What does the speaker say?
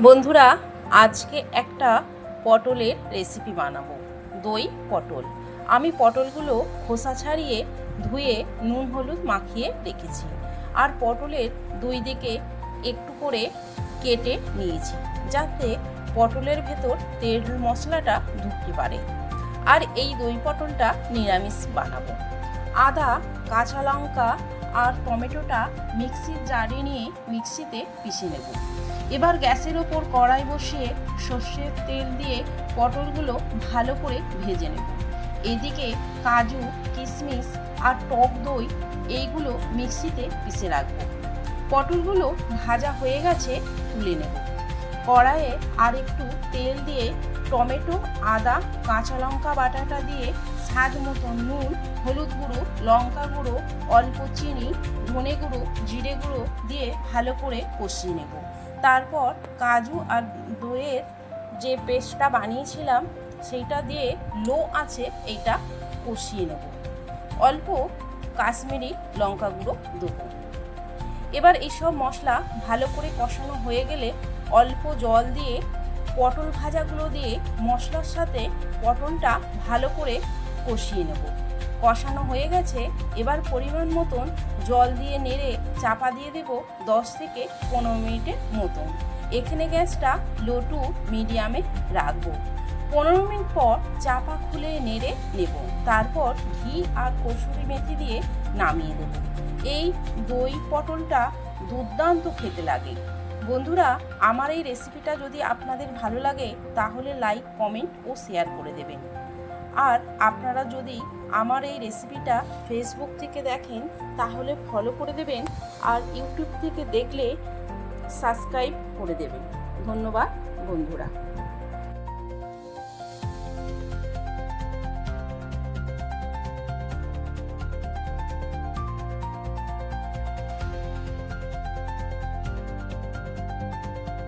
বন্ধুরা, আজকে একটা পটলের রেসিপি বানাবো। দই পটল। আমি পটলগুলো খোসা ছাড়িয়ে ধুয়ে নুন হলুদ মাখিয়ে রেখেছি, আর পটলের দুই দিকে একটু করে কেটে নিয়েছি যাতে পটলের ভেতর তেল মশলাটা ঢুকতে পারে। আর এই দই পটলটা নিরামিষ বানাবো। আদা, কাঁচা লঙ্কা আর টমেটোটা মিক্সির জারে নিয়ে মিক্সিতে পিষে নেব। এবার গ্যাসের ওপর কড়াই বসিয়ে সর্ষের তেল দিয়ে পটলগুলো ভালো করে ভেজে নেব। এদিকে কাজু, কিশমিশ আর টক দই এইগুলো মিক্সিতে পিষে রাখবো। পটলগুলো ভাজা হয়ে গেছে, তুলে নেব। কড়াইয়ে আর একটু তেল দিয়ে টমেটো, আদা, কাঁচা লঙ্কা বাটাটা দিয়ে স্বাদ মতো নুন, হলুদ গুঁড়ো, লঙ্কা গুঁড়ো, অল্প চিনি, ধনে গুঁড়ো, জিরে গুঁড়ো দিয়ে ভালো করে কষিয়ে নেব। তারপর কাজু আর দইয়ের যে পেস্টটা বানিয়েছিলাম সেইটা দিয়ে লো আঁচে এইটা কষিয়ে নেব। অল্প কাশ্মীরি লঙ্কা গুঁড়ো দেবো। এবার এইসব মশলা ভালো করে কষানো হয়ে গেলে অল্প জল দিয়ে পটল ভাজাগুলো দিয়ে মশলার সাথে পটলটা ভালো করে কষিয়ে নেব। কষানো হয়ে গেছে, এবার পরিমাণ মতন জল দিয়ে নেড়ে চাপা দিয়ে দেব 10 থেকে 15 মিনিটের মতন। এখানে গ্যাসটা লো টু মিডিয়ামে রাখবো। 15 মিনিট পর চাপা খুলে নেড়ে নেব। তারপর ঘি আর কসুরি মেথি দিয়ে নামিয়ে দেব। এই দই পটলটা দুর্দান্ত খেতে লাগে। বন্ধুরা, আমার এই রেসিপিটা যদি আপনাদের ভালো লাগে তাহলে লাইক, কমেন্ট ও শেয়ার করে দেবেন। আর আপনারা যদি আমার এই রেসিপিটা ফেসবুক থেকে দেখেন তাহলে ফলো করে দেবেন, আর ইউটিউব থেকে দেখলে সাবস্ক্রাইব করে দেবেন। ধন্যবাদ বন্ধুরা।